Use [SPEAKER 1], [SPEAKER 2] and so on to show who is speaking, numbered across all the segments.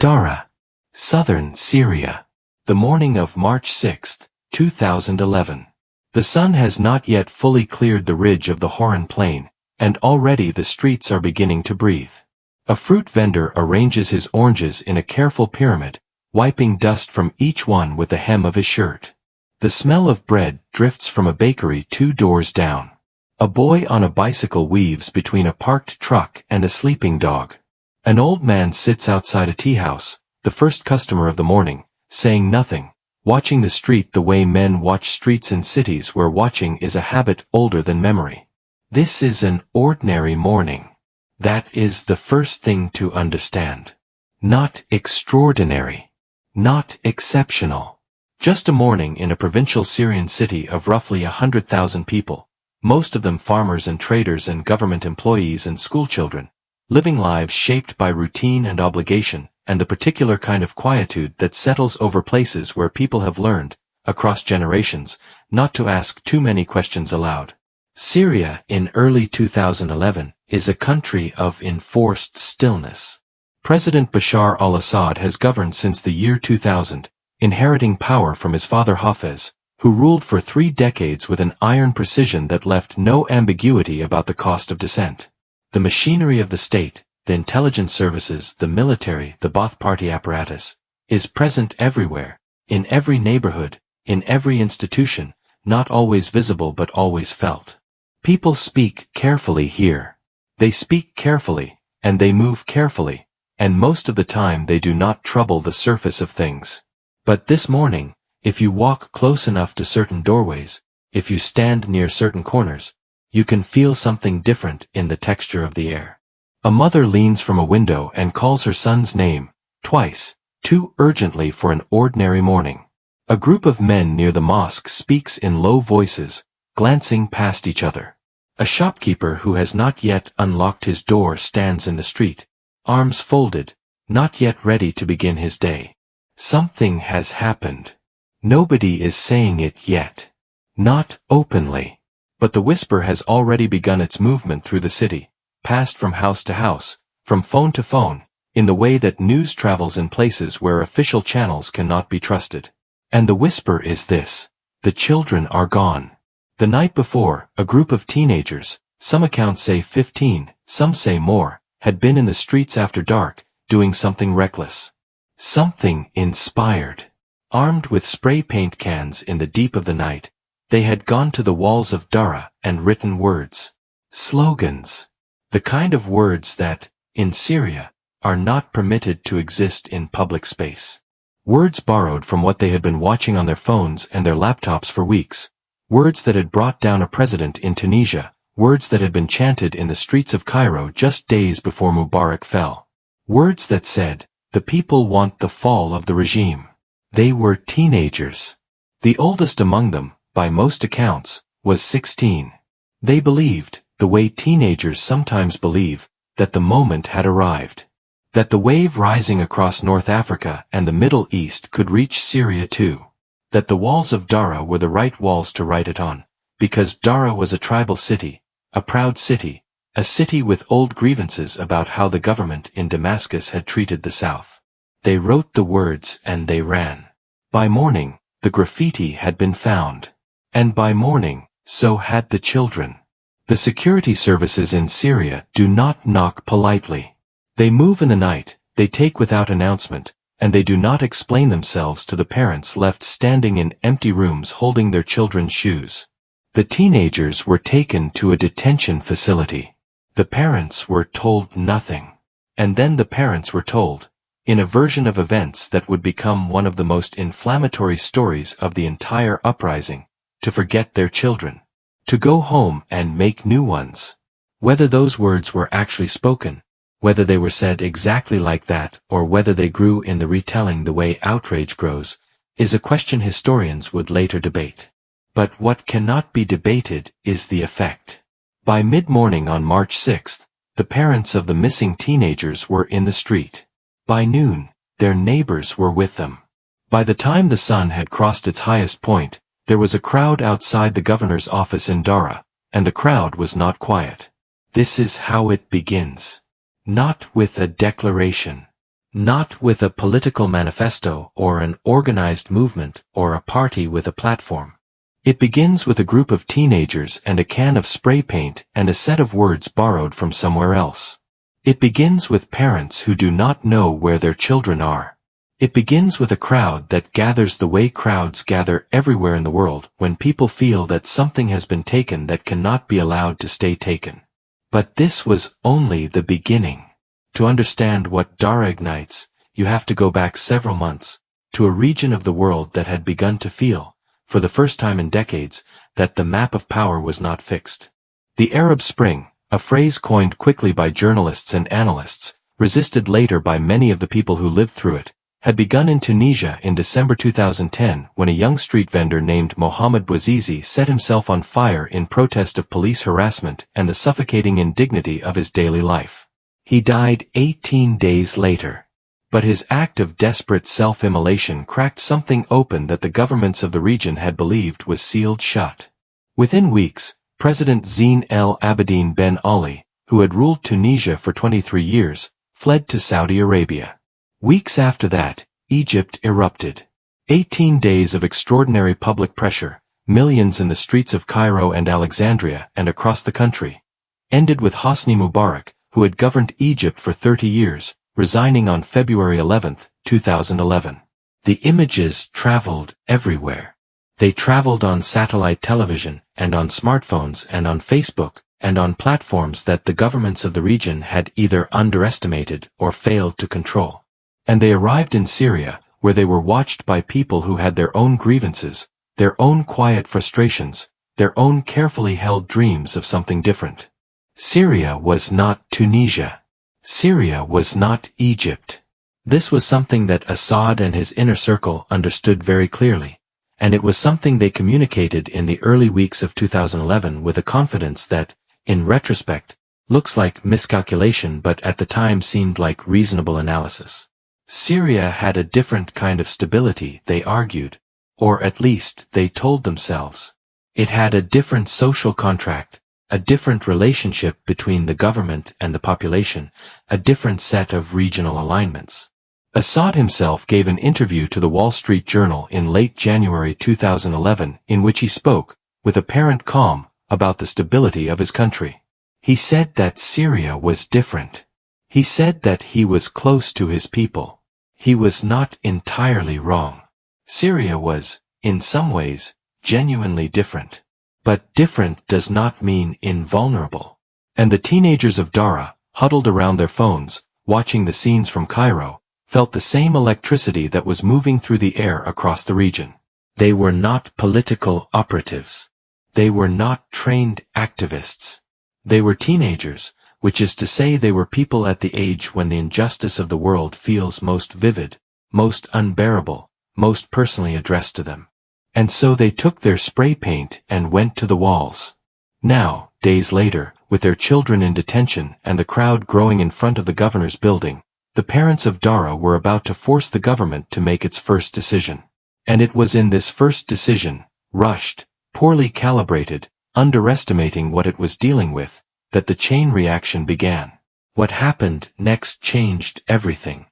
[SPEAKER 1] Daraa, southern Syria. The morning of March 6, 2011. The sun has not yet fully cleared the ridge of the Horan Plain, and already the streets are beginning to breathe. A fruit vendor arranges his oranges in a careful pyramid, wiping dust from each one with the hem of his shirt. The smell of bread drifts from a bakery 2 doors down. A boy on a bicycle weaves between a parked truck and a sleeping dog. An old man sits outside a tea house, the first customer of the morning, saying nothing, watching the street the way men watch streets in cities where watching is a habit older than memory. This is an ordinary morning. That is the first thing to understand. Not extraordinary. Not exceptional. Just a morning in a provincial Syrian city of roughly 100,000 people, most of them farmers and traders and government employees and schoolchildren, living lives shaped by routine and obligation, and the particular kind of quietude that settles over places where people have learned, across generations, not to ask too many questions aloud. Syria, in early 2011, is a country of enforced stillness. President Bashar al-Assad has governed since the year 2000, inheriting power from his father Hafez, who ruled for 3 decades with an iron precision that left no ambiguity about the cost of dissent. The machinery of the state, the intelligence services, the military, the Ba'ath Party apparatus, is present everywhere, in every neighborhood, in every institution, not always visible but always felt. People speak carefully here. They speak carefully, and they move carefully, and most of the time they do not trouble the surface of things. But this morning, if you walk close enough to certain doorways, if you stand near certain corners, you can feel something different in the texture of the air. A mother leans from a window and calls her son's name, twice, too urgently for an ordinary morning. A group of men near the mosque speaks in low voices, glancing past each other. A shopkeeper who has not yet unlocked his door stands in the street, arms folded, not yet ready to begin his day. Something has happened. Nobody is saying it yet. Not openly. But the whisper has already begun its movement through the city, passed from house to house, from phone to phone, in the way that news travels in places where official channels cannot be trusted. And the whisper is this: the children are gone. The night before, a group of teenagers, some accounts say 15, some say more, had been in the streets after dark, doing something reckless. Something inspired. Armed with spray paint cans in the deep of the night, they had gone to the walls of Daraa and written words. Slogans. The kind of words that, in Syria, are not permitted to exist in public space. Words borrowed from what they had been watching on their phones and their laptops for weeks. Words that had brought down a president in Tunisia. Words that had been chanted in the streets of Cairo just days before Mubarak fell. Words that said, "The people want the fall of the regime." They were teenagers. The oldest among them, by most accounts, was 16. They believed, the way teenagers sometimes believe, that the moment had arrived. That the wave rising across North Africa and the Middle East could reach Syria too. That the walls of Daraa were the right walls to write it on, because Daraa was a tribal city, a proud city, a city with old grievances about how the government in Damascus had treated the South. They wrote the words and they ran. By morning, the graffiti had been found. And by morning, so had the children. The security services in Syria do not knock politely. They move in the night, they take without announcement, and they do not explain themselves to the parents left standing in empty rooms holding their children's shoes. The teenagers were taken to a detention facility. The parents were told nothing. And then the parents were told, in a version of events that would become one of the most inflammatory stories of the entire uprising, to forget their children. To go home and make new ones. Whether those words were actually spoken, whether they were said exactly like that, or whether they grew in the retelling the way outrage grows, is a question historians would later debate. But what cannot be debated is the effect. By mid-morning on March 6th, the parents of the missing teenagers were in the street. By noon, their neighbors were with them. By the time the sun had crossed its highest point, there was a crowd outside the governor's office in Daraa, and the crowd was not quiet. This is how it begins. Not with a declaration. Not with a political manifesto or an organized movement or a party with a platform. It begins with a group of teenagers and a can of spray paint and a set of words borrowed from somewhere else. It begins with parents who do not know where their children are. It begins with a crowd that gathers the way crowds gather everywhere in the world when people feel that something has been taken that cannot be allowed to stay taken. But this was only the beginning. To understand what Daraa ignites, you have to go back several months, to a region of the world that had begun to feel, for the first time in decades, that the map of power was not fixed. The Arab Spring, a phrase coined quickly by journalists and analysts, resisted later by many of the people who lived through it, had begun in Tunisia in December 2010 when a young street vendor named Mohamed Bouazizi set himself on fire in protest of police harassment and the suffocating indignity of his daily life. He died 18 days later. But his act of desperate self-immolation cracked something open that the governments of the region had believed was sealed shut. Within weeks, President Zine El Abidine Ben Ali, who had ruled Tunisia for 23 years, fled to Saudi Arabia. Weeks after that, Egypt erupted. 18 days of extraordinary public pressure, millions in the streets of Cairo and Alexandria and across the country, ended with Hosni Mubarak, who had governed Egypt for 30 years, resigning on February 11, 2011. The images traveled everywhere. They traveled on satellite television, and on smartphones, and on Facebook, and on platforms that the governments of the region had either underestimated or failed to control. And they arrived in Syria, where they were watched by people who had their own grievances, their own quiet frustrations, their own carefully held dreams of something different. Syria was not Tunisia. Syria was not Egypt. This was something that Assad and his inner circle understood very clearly, and it was something they communicated in the early weeks of 2011 with a confidence that, in retrospect, looks like miscalculation but at the time seemed like reasonable analysis. Syria had a different kind of stability, they argued, or at least they told themselves. It had a different social contract, a different relationship between the government and the population, a different set of regional alignments. Assad himself gave an interview to the Wall Street Journal in late January 2011 in which he spoke, with apparent calm, about the stability of his country. He said that Syria was different. He said that he was close to his people. He was not entirely wrong. Syria was, in some ways, genuinely different. But different does not mean invulnerable. And the teenagers of Daraa, huddled around their phones, watching the scenes from Cairo, felt the same electricity that was moving through the air across the region. They were not political operatives. They were not trained activists. They were teenagers, which is to say they were people at the age when the injustice of the world feels most vivid, most unbearable, most personally addressed to them. And so they took their spray paint and went to the walls. Now, days later, with their children in detention and the crowd growing in front of the governor's building, the parents of Daraa were about to force the government to make its first decision. And it was in this first decision, rushed, poorly calibrated, underestimating what it was dealing with, that the chain reaction began. What happened next changed everything.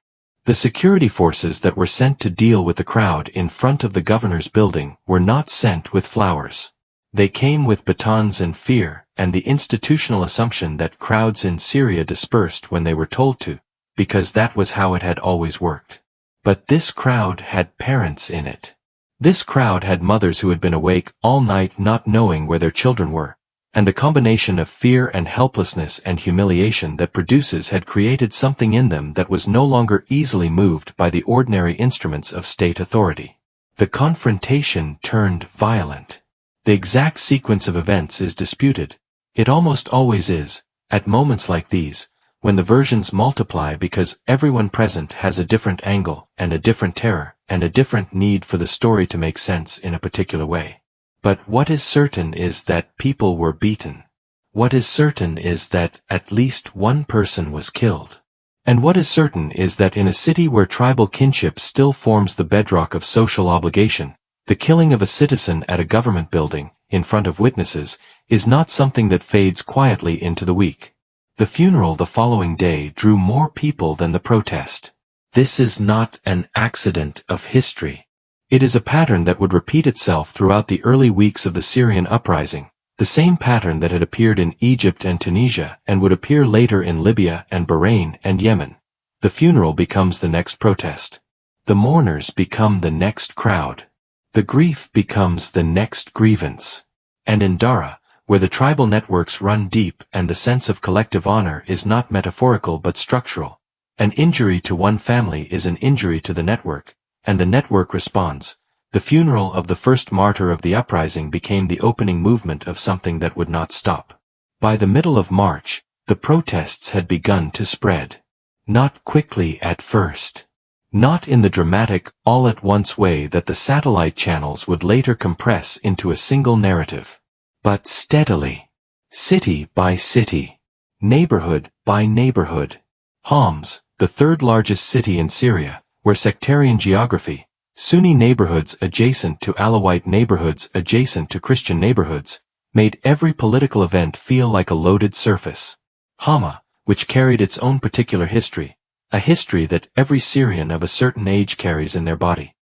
[SPEAKER 1] The security forces that were sent to deal with the crowd in front of the governor's building were not sent with flowers. They came with batons and fear, and the institutional assumption that crowds in Syria dispersed when they were told to, because that was how it had always worked. But this crowd had parents in it. This crowd had mothers who had been awake all night not knowing where their children were, and the combination of fear and helplessness and humiliation that produces had created something in them that was no longer easily moved by the ordinary instruments of state authority. The confrontation turned violent. The exact sequence of events is disputed. It almost always is, at moments like these, when the versions multiply because everyone present has a different angle and a different terror and a different need for the story to make sense in a particular way. But what is certain is that people were beaten. What is certain is that at least one person was killed. And what is certain is that in a city where tribal kinship still forms the bedrock of social obligation, the killing of a citizen at a government building, in front of witnesses, is not something that fades quietly into the week. The funeral the following day drew more people than the protest. This is not an accident of history. It is a pattern that would repeat itself throughout the early weeks of the Syrian uprising, the same pattern that had appeared in Egypt and Tunisia and would appear later in Libya and Bahrain and Yemen. The funeral becomes the next protest. The mourners become the next crowd. The grief becomes the next grievance. And in Daraa, where the tribal networks run deep and the sense of collective honor is not metaphorical but structural, an injury to one family is an injury to the network, and the network responds. The funeral of the first martyr of the uprising became the opening movement of something that would not stop. By the middle of March, the protests had begun to spread. Not quickly at first. Not in the dramatic, all-at-once way that the satellite channels would later compress into a single narrative. But steadily. City by city. Neighborhood by neighborhood. Homs, the third largest city in Syria, where sectarian geography, Sunni neighborhoods adjacent to Alawite neighborhoods adjacent to Christian neighborhoods, made every political event feel like a loaded surface. Hama, which carried its own particular history, a history that every Syrian of a certain age carries in their body.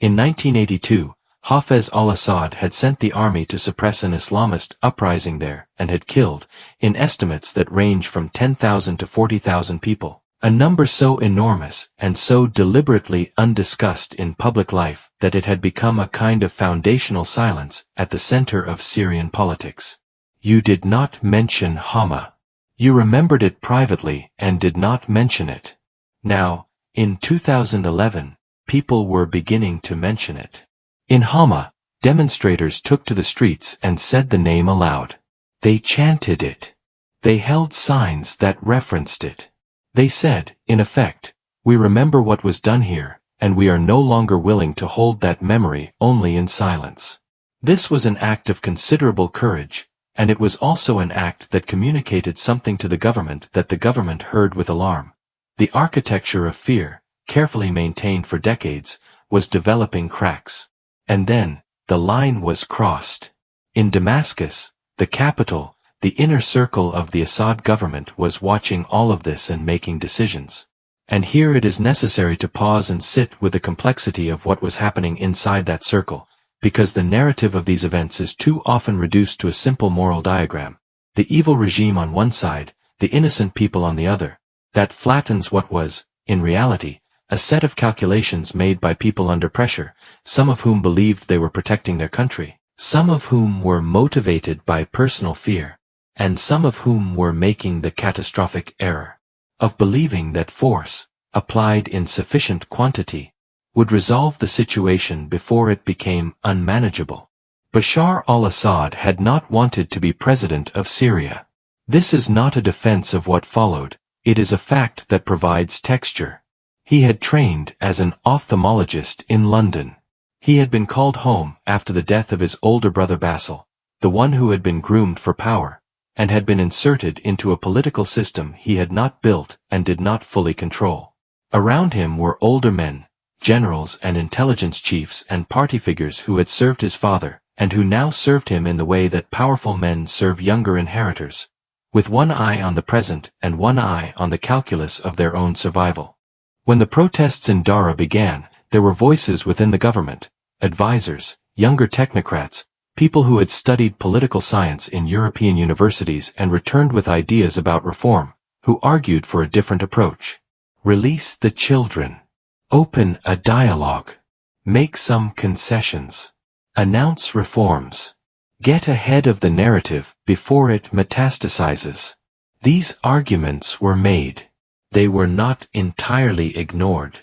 [SPEAKER 1] In 1982, Hafez al-Assad had sent the army to suppress an Islamist uprising there and had killed, in estimates that range from 10,000 to 40,000 people. A number so enormous and so deliberately undiscussed in public life that it had become a kind of foundational silence at the center of Syrian politics. You did not mention Hama. You remembered it privately and did not mention it. Now, in 2011, people were beginning to mention it. In Hama, demonstrators took to the streets and said the name aloud. They chanted it. They held signs that referenced it. They said, in effect, we remember what was done here, and we are no longer willing to hold that memory only in silence. This was an act of considerable courage, and it was also an act that communicated something to the government that the government heard with alarm. The architecture of fear, carefully maintained for decades, was developing cracks. And then, the line was crossed. In Damascus, the capital, the inner circle of the Assad government was watching all of this and making decisions. And here it is necessary to pause and sit with the complexity of what was happening inside that circle, because the narrative of these events is too often reduced to a simple moral diagram. The evil regime on one side, the innocent people on the other. That flattens what was, in reality, a set of calculations made by people under pressure, some of whom believed they were protecting their country, some of whom were motivated by personal fear, and some of whom were making the catastrophic error of believing that force, applied in sufficient quantity, would resolve the situation before it became unmanageable. Bashar al-Assad had not wanted to be president of Syria. This is not a defense of what followed, it is a fact that provides texture. He had trained as an ophthalmologist in London. He had been called home after the death of his older brother Basil, the one who had been groomed for power, and had been inserted into a political system he had not built and did not fully control. Around him were older men, generals and intelligence chiefs and party figures who had served his father, and who now served him in the way that powerful men serve younger inheritors, with one eye on the present and one eye on the calculus of their own survival. When the protests in Daraa began, there were voices within the government, advisors, younger technocrats, people who had studied political science in European universities and returned with ideas about reform, who argued for a different approach. Release the children. Open a dialogue. Make some concessions. Announce reforms. Get ahead of the narrative before it metastasizes. These arguments were made. They were not entirely ignored.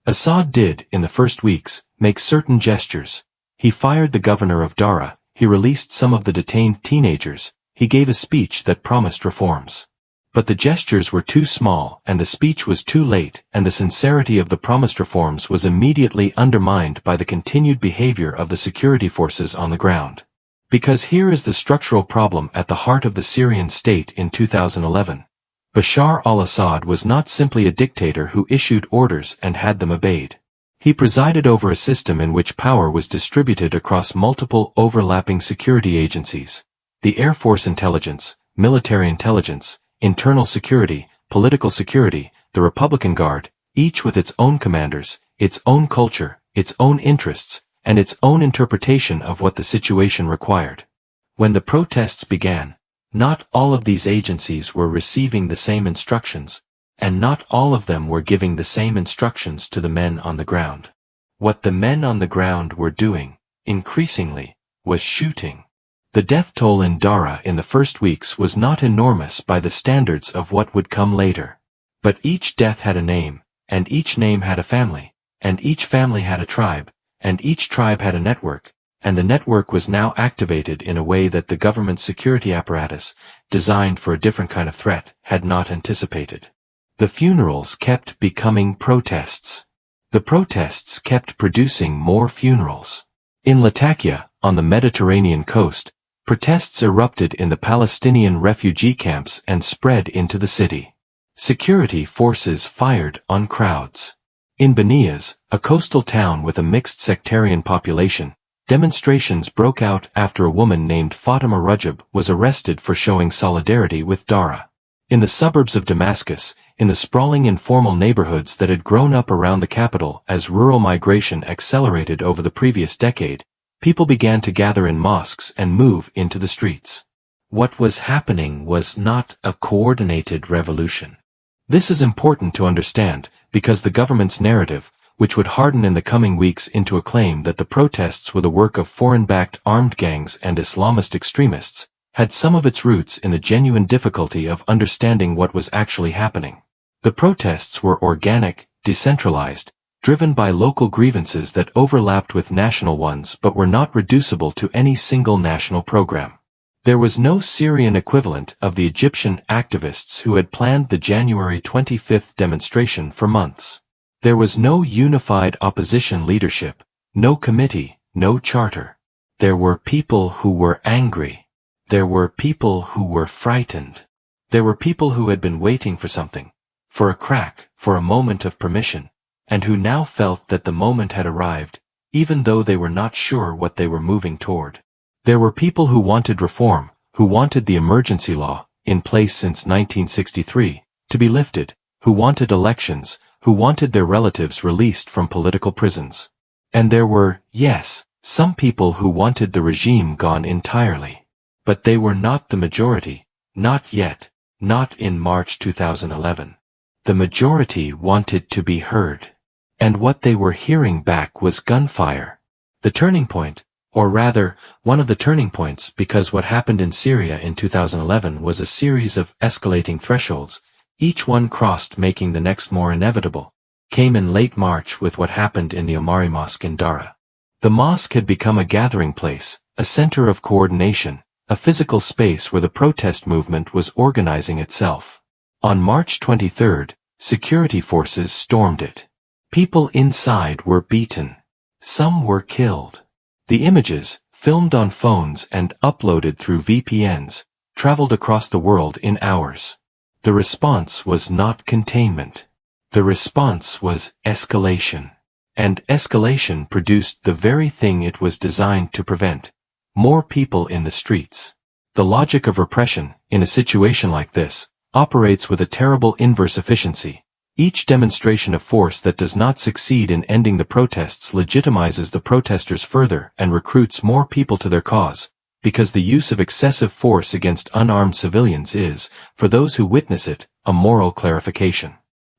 [SPEAKER 1] Assad did, in the first weeks, make certain gestures. He fired the governor of Daraa. He released some of the detained teenagers, he gave a speech that promised reforms. But the gestures were too small and the speech was too late, and the sincerity of the promised reforms was immediately undermined by the continued behavior of the security forces on the ground. Because here is the structural problem at the heart of the Syrian state in 2011. Bashar al-Assad was not simply a dictator who issued orders and had them obeyed. He presided over a system in which power was distributed across multiple overlapping security agencies. The Air Force intelligence, military intelligence, internal security, political security, the Republican Guard, each with its own commanders, its own culture, its own interests, and its own interpretation of what the situation required. When the protests began, not all of these agencies were receiving the same instructions, and not all of them were giving the same instructions to the men on the ground. What the men on the ground were doing, increasingly, was shooting. The death toll in Daraa in the first weeks was not enormous by the standards of what would come later. But each death had a name, and each name had a family, and each family had a tribe, and each tribe had a network, and the network was now activated in a way that the government security apparatus, designed for a different kind of threat, had not anticipated. The funerals kept becoming protests. The protests kept producing more funerals. In Latakia, on the Mediterranean coast, protests erupted in the Palestinian refugee camps and spread into the city. Security forces fired on crowds. In Banias, a coastal town with a mixed sectarian population, demonstrations broke out after a woman named Fatima Rajab was arrested for showing solidarity with Daraa. In the suburbs of Damascus, in the sprawling informal neighborhoods that had grown up around the capital as rural migration accelerated over the previous decade, people began to gather in mosques and move into the streets. What was happening was not a coordinated revolution. This is important to understand, because the government's narrative, which would harden in the coming weeks into a claim that the protests were the work of foreign-backed armed gangs and Islamist extremists, had some of its roots in the genuine difficulty of understanding what was actually happening. The protests were organic, decentralized, driven by local grievances that overlapped with national ones but were not reducible to any single national program. There was no Syrian equivalent of the Egyptian activists who had planned the January 25th demonstration for months. There was no unified opposition leadership, no committee, no charter. There were people who were angry. There were people who were frightened. There were people who had been waiting for something, for a crack, for a moment of permission, and who now felt that the moment had arrived, even though they were not sure what they were moving toward. There were people who wanted reform, who wanted the emergency law, in place since 1963, to be lifted, who wanted elections, who wanted their relatives released from political prisons. And there were, yes, some people who wanted the regime gone entirely. But they were not the majority, not yet, not in March 2011. The majority wanted to be heard. And what they were hearing back was gunfire. The turning point, or rather, one of the turning points, because what happened in Syria in 2011 was a series of escalating thresholds, each one crossed making the next more inevitable, came in late March with what happened in the Omari Mosque in Daraa. The mosque had become a gathering place, a center of coordination, a physical space where the protest movement was organizing itself. On March 23rd, security forces stormed it. People inside were beaten. Some were killed. The images, filmed on phones and uploaded through VPNs, traveled across the world in hours. The response was not containment. The response was escalation. And escalation produced the very thing it was designed to prevent: more people in the streets. The logic of repression, in a situation like this, operates with a terrible inverse efficiency. Each demonstration of force that does not succeed in ending the protests legitimizes the protesters further and recruits more people to their cause, because the use of excessive force against unarmed civilians is, for those who witness it, a moral clarification.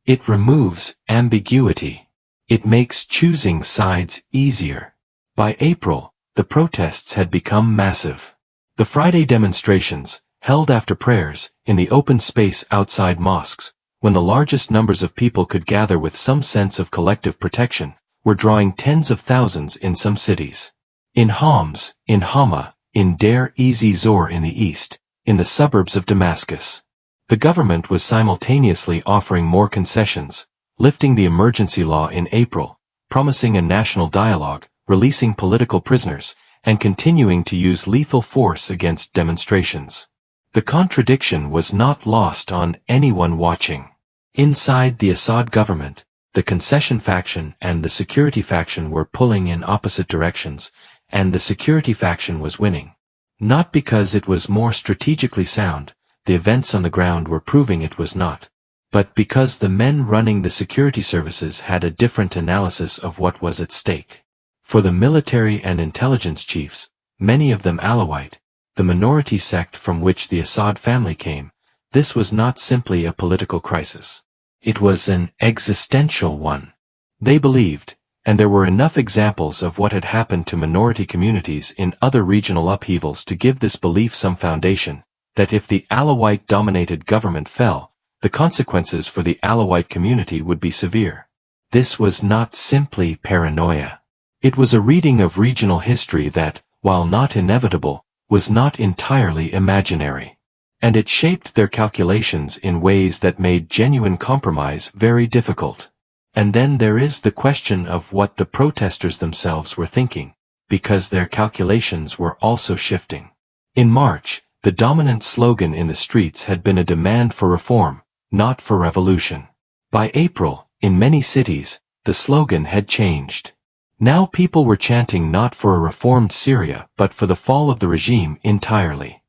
[SPEAKER 1] It removes ambiguity. It makes choosing sides easier. By April, the protests had become massive. The Friday demonstrations, held after prayers, in the open space outside mosques, when the largest numbers of people could gather with some sense of collective protection, were drawing tens of thousands in some cities. In Homs, in Hama, in Deir ez-Zor in the east, in the suburbs of Damascus. The government was simultaneously offering more concessions, lifting the emergency law in April, promising a national dialogue, releasing political prisoners, and continuing to use lethal force against demonstrations. The contradiction was not lost on anyone watching. Inside the Assad government, the concession faction and the security faction were pulling in opposite directions, and the security faction was winning. Not because it was more strategically sound, the events on the ground were proving it was not. but because the men running the security services had a different analysis of what was at stake. For the military and intelligence chiefs, many of them Alawite, the minority sect from which the Assad family came, this was not simply a political crisis. It was an existential one. They believed, and there were enough examples of what had happened to minority communities in other regional upheavals to give this belief some foundation, that if the Alawite-dominated government fell, the consequences for the Alawite community would be severe. This was not simply paranoia. It was a reading of regional history that, while not inevitable, was not entirely imaginary. And it shaped their calculations in ways that made genuine compromise very difficult. And then there is the question of what the protesters themselves were thinking, because their calculations were also shifting. In March, the dominant slogan in the streets had been a demand for reform, not for revolution. By April, in many cities, the slogan had changed. Now people were chanting not for a reformed Syria but for the fall of the regime entirely.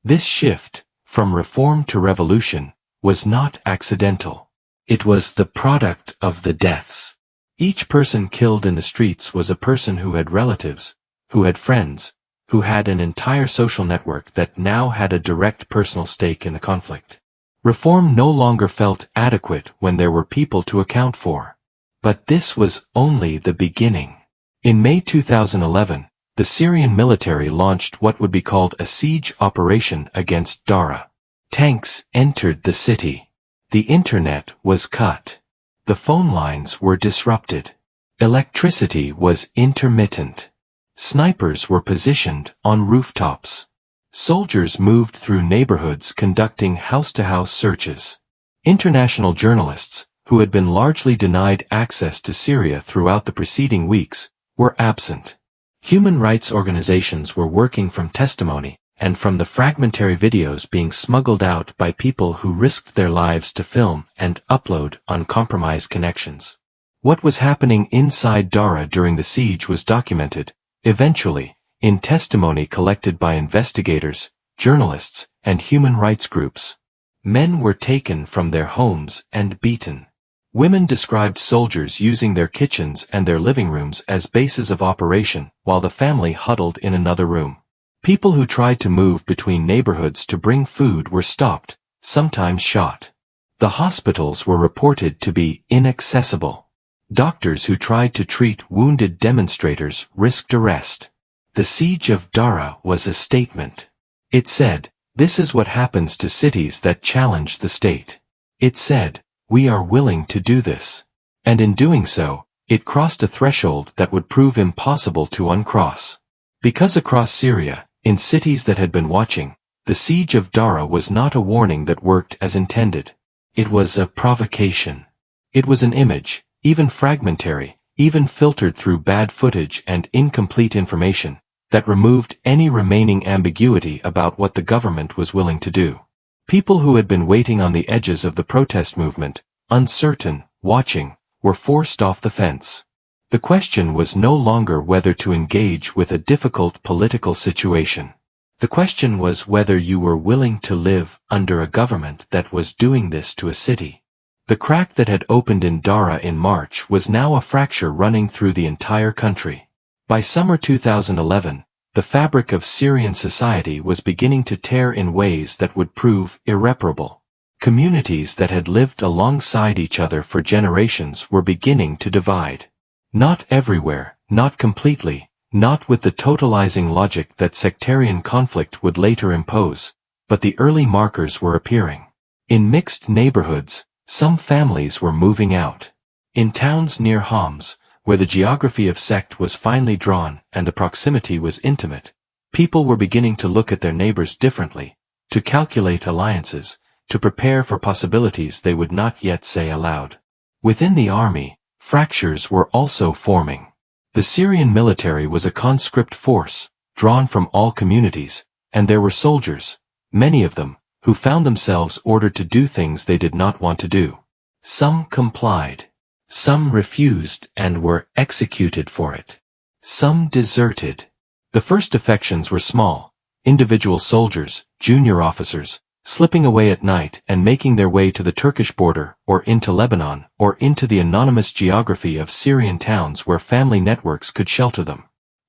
[SPEAKER 1] This shift, from reform to revolution, was not accidental. It was the product of the deaths. Each person killed in the streets was a person who had relatives, who had friends, who had an entire social network that now had a direct personal stake in the conflict. Reform no longer felt adequate when there were people to account for. But this was only the beginning. In May 2011, the Syrian military launched what would be called a siege operation against Daraa. Tanks entered the city. The internet was cut. The phone lines were disrupted. Electricity was intermittent. Snipers were positioned on rooftops. Soldiers moved through neighborhoods conducting house-to-house searches. International journalists, who had been largely denied access to Syria throughout the preceding weeks, were absent. Human rights organizations were working from testimony, and from the fragmentary videos being smuggled out by people who risked their lives to film and upload on compromised connections. What was happening inside Daraa during the siege was documented, eventually, in testimony collected by investigators, journalists, and human rights groups. Men were taken from their homes and beaten. Women described soldiers using their kitchens and their living rooms as bases of operation, while the family huddled in another room. People who tried to move between neighborhoods to bring food were stopped, sometimes shot. The hospitals were reported to be inaccessible. Doctors who tried to treat wounded demonstrators risked arrest. The siege of Daraa was a statement. It said, "This is what happens to cities that challenge the state." It said, "We are willing to do this." And in doing so, it crossed a threshold that would prove impossible to uncross. Because across Syria, in cities that had been watching, the siege of Daraa was not a warning that worked as intended. It was a provocation. It was an image, even fragmentary, even filtered through bad footage and incomplete information, that removed any remaining ambiguity about what the government was willing to do. People who had been waiting on the edges of the protest movement, uncertain, watching, were forced off the fence. The question was no longer whether to engage with a difficult political situation. The question was whether you were willing to live under a government that was doing this to a city. The crack that had opened in Daraa in March was now a fracture running through the entire country. By summer 2011, the fabric of Syrian society was beginning to tear in ways that would prove irreparable. Communities that had lived alongside each other for generations were beginning to divide. Not everywhere, not completely, not with the totalizing logic that sectarian conflict would later impose, but the early markers were appearing. In mixed neighborhoods, some families were moving out. In towns near Homs, where the geography of sect was finely drawn and the proximity was intimate, people were beginning to look at their neighbors differently, to calculate alliances, to prepare for possibilities they would not yet say aloud. Within the army, fractures were also forming. The Syrian military was a conscript force, drawn from all communities, and there were soldiers, many of them, who found themselves ordered to do things they did not want to do. Some complied. Some refused and were executed for it. Some deserted. The first defections were small: individual soldiers, junior officers, slipping away at night and making their way to the Turkish border or into Lebanon or into the anonymous geography of Syrian towns where family networks could shelter them.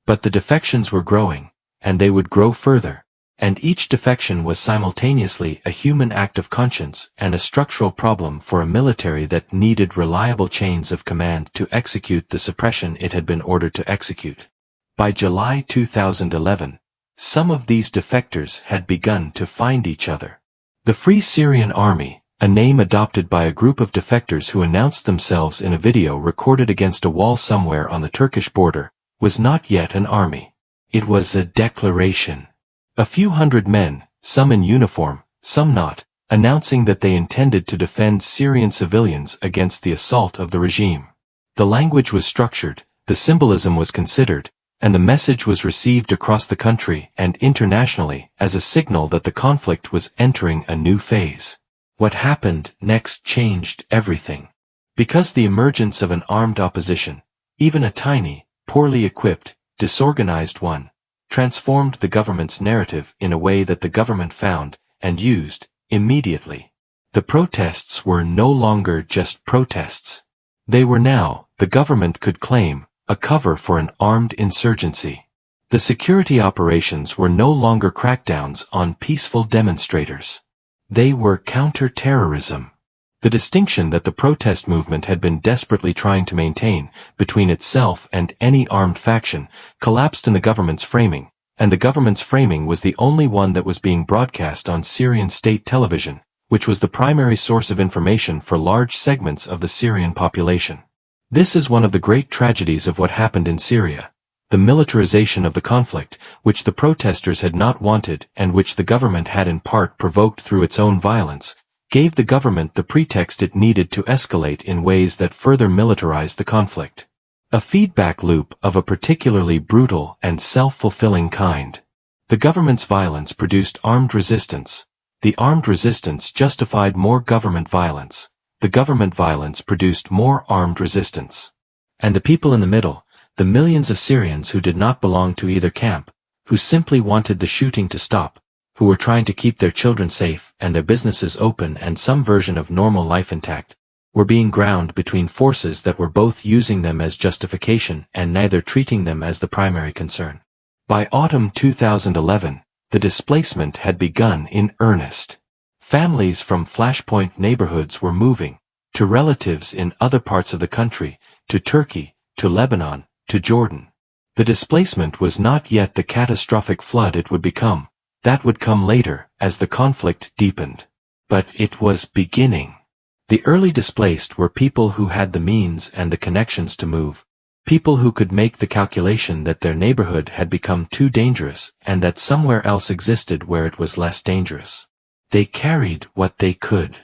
[SPEAKER 1] But the defections were growing, and they would grow further, and each defection was simultaneously a human act of conscience and a structural problem for a military that needed reliable chains of command to execute the suppression it had been ordered to execute. By July 2011, some of these defectors had begun to find each other. The Free Syrian Army, a name adopted by a group of defectors who announced themselves in a video recorded against a wall somewhere on the Turkish border, was not yet an army. It was a declaration. A few hundred men, some in uniform, some not, announcing that they intended to defend Syrian civilians against the assault of the regime. The language was structured, the symbolism was considered, and the message was received across the country and internationally as a signal that the conflict was entering a new phase. What happened next changed everything. Because the emergence of an armed opposition, even a tiny, poorly equipped, disorganized one, transformed the government's narrative in a way that the government found and used immediately. The protests were no longer just protests. They were now, the government could claim, a cover for an armed insurgency. The security operations were no longer crackdowns on peaceful demonstrators. They were counter-terrorism. The distinction that the protest movement had been desperately trying to maintain between itself and any armed faction collapsed in the government's framing, and the government's framing was the only one that was being broadcast on Syrian state television, which was the primary source of information for large segments of the Syrian population. This is one of the great tragedies of what happened in Syria. The militarization of the conflict, which the protesters had not wanted and which the government had in part provoked through its own violence, gave the government the pretext it needed to escalate in ways that further militarized the conflict. A feedback loop of a particularly brutal and self-fulfilling kind. The government's violence produced armed resistance. The armed resistance justified more government violence. The government violence produced more armed resistance. And the people in the middle, the millions of Syrians who did not belong to either camp, who simply wanted the shooting to stop, who were trying to keep their children safe and their businesses open and some version of normal life intact, were being ground between forces that were both using them as justification and neither treating them as the primary concern. By autumn 2011, the displacement had begun in earnest. Families from flashpoint neighborhoods were moving, to relatives in other parts of the country, to Turkey, to Lebanon, to Jordan. The displacement was not yet the catastrophic flood it would become. That would come later, as the conflict deepened. But it was beginning. The early displaced were people who had the means and the connections to move. People who could make the calculation that their neighborhood had become too dangerous and that somewhere else existed where it was less dangerous. They carried what they could.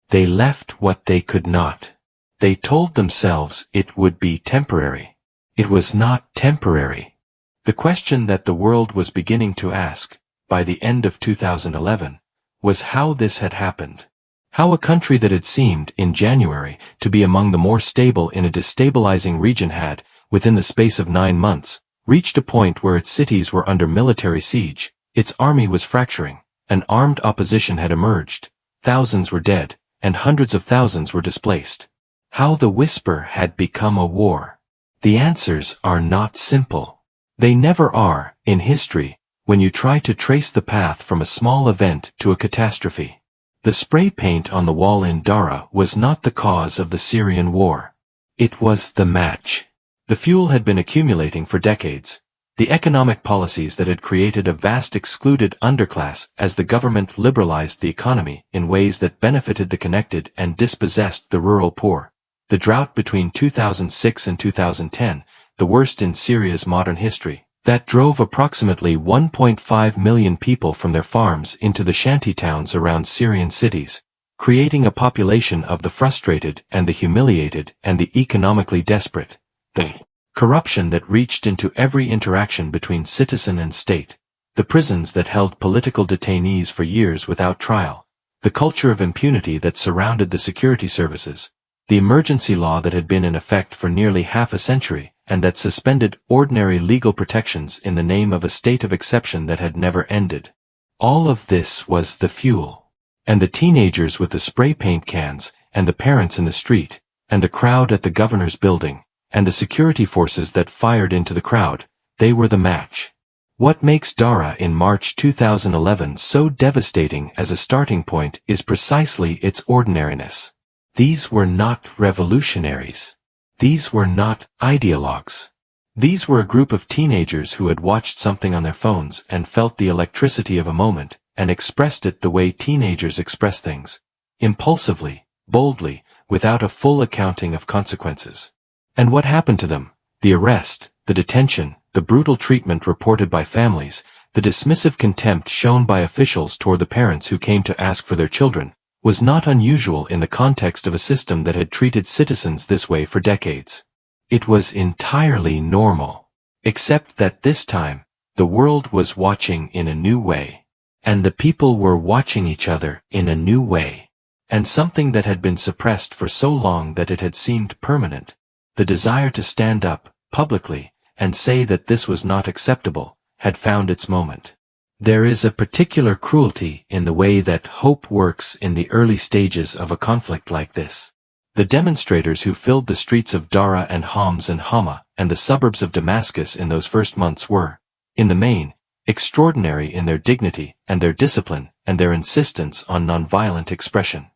[SPEAKER 1] They left what they could not. They told themselves it would be temporary. It was not temporary. The question that the world was beginning to ask, by the end of 2011, was how this had happened. How a country that had seemed, in January, to be among the more stable in a destabilizing region had, within the space of 9 months, reached a point where its cities were under military siege, its army was fracturing, an armed opposition had emerged, thousands were dead, and hundreds of thousands were displaced. How the whisper had become a war. The answers are not simple. They never are, in history, when you try to trace the path from a small event to a catastrophe. The spray paint on the wall in Daraa was not the cause of the Syrian war. It was the match. The fuel had been accumulating for decades. The economic policies that had created a vast excluded underclass as the government liberalized the economy in ways that benefited the connected and dispossessed the rural poor. The drought between 2006 and 2010, the worst in Syria's modern history, that drove approximately 1.5 million people from their farms into the shanty towns around Syrian cities, creating a population of the frustrated and the humiliated and the economically desperate. The corruption that reached into every interaction between citizen and state, the prisons that held political detainees for years without trial, the culture of impunity that surrounded the security services, the emergency law that had been in effect for nearly half a century, and that suspended ordinary legal protections in the name of a state of exception that had never ended. All of this was the fuel. and the teenagers with the spray paint cans, and the parents in the street, and the crowd at the governor's building, and the security forces that fired into the crowd, they were the match. What makes Daraa in March 2011 so devastating as a starting point is precisely its ordinariness. These were not revolutionaries. These were not ideologues. These were a group of teenagers who had watched something on their phones and felt the electricity of a moment, and expressed it the way teenagers express things. Impulsively, boldly, without a full accounting of consequences. And what happened to them? The arrest, the detention, the brutal treatment reported by families, the dismissive contempt shown by officials toward the parents who came to ask for their children, was not unusual in the context of a system that had treated citizens this way for decades. It was entirely normal. Except that this time, the world was watching in a new way. And the people were watching each other in a new way. And something that had been suppressed for so long that it had seemed permanent, the desire to stand up, publicly, and say that this was not acceptable, had found its moment. There is a particular cruelty in the way that hope works in the early stages of a conflict like this. The demonstrators who filled the streets of Daraa and Homs and Hama and the suburbs of Damascus in those first months were, in the main, extraordinary in their dignity and their discipline and their insistence on nonviolent expression.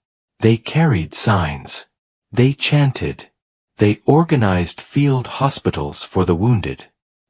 [SPEAKER 1] They carried signs. They chanted. They organized field hospitals for the wounded.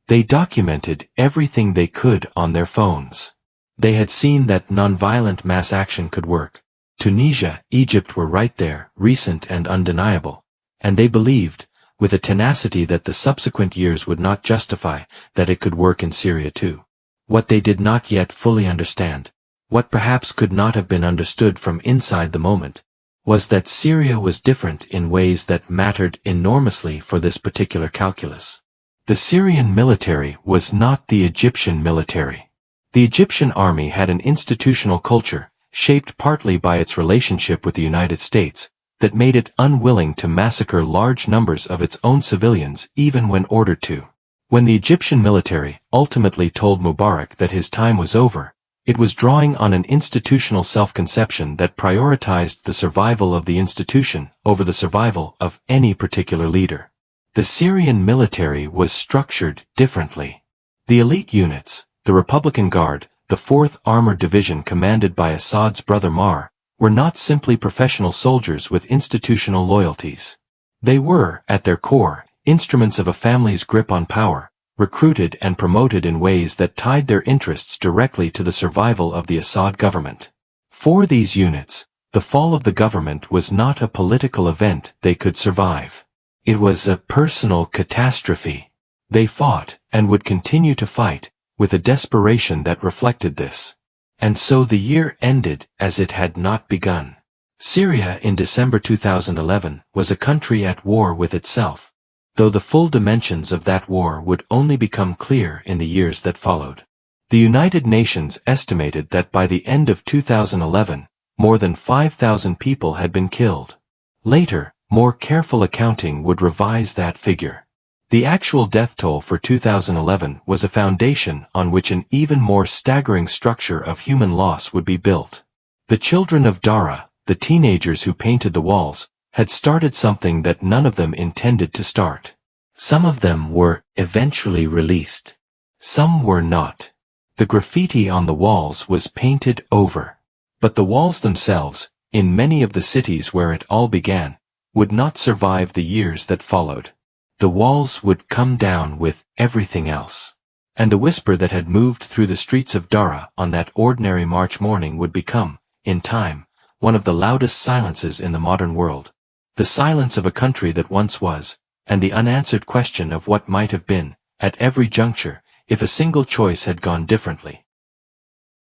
[SPEAKER 1] They documented everything they could on their phones. They had seen that nonviolent mass action could work. Tunisia, Egypt were right there, recent and undeniable. And they believed, with a tenacity that the subsequent years would not justify, that it could work in Syria too. What they did not yet fully understand, what perhaps could not have been understood from inside the moment, was that Syria was different in ways that mattered enormously for this particular calculus. The Syrian military was not the Egyptian military. The Egyptian army had an institutional culture, shaped partly by its relationship with the United States, that made it unwilling to massacre large numbers of its own civilians even when ordered to. When the Egyptian military ultimately told Mubarak that his time was over, it was drawing on an institutional self-conception that prioritized the survival of the institution over the survival of any particular leader. The Syrian military was structured differently. The elite units, the Republican Guard, the 4th Armored Division commanded by Assad's brother Mar, were not simply professional soldiers with institutional loyalties. They were, at their core, instruments of a family's grip on power, recruited and promoted in ways that tied their interests directly to the survival of the Assad government. For these units, the fall of the government was not a political event they could survive. It was a personal catastrophe. They fought, and would continue to fight, with a desperation that reflected this. And so the year ended as it had not begun. Syria in December 2011 was a country at war with itself, though the full dimensions of that war would only become clear in the years that followed. The United Nations estimated that by the end of 2011, more than 5,000 people had been killed. Later, more careful accounting would revise that figure. The actual death toll for 2011 was a foundation on which an even more staggering structure of human loss would be built. The children of Daraa, the teenagers who painted the walls, had started something that none of them intended to start. Some of them were eventually released. Some were not. The graffiti on the walls was painted over. But the walls themselves, in many of the cities where it all began, would not survive the years that followed. The walls would come down with everything else. And the whisper that had moved through the streets of Daraa on that ordinary March morning would become, in time, one of the loudest silences in the modern world. The silence of a country that once was, and the unanswered question of what might have been, at every juncture, if a single choice had gone differently.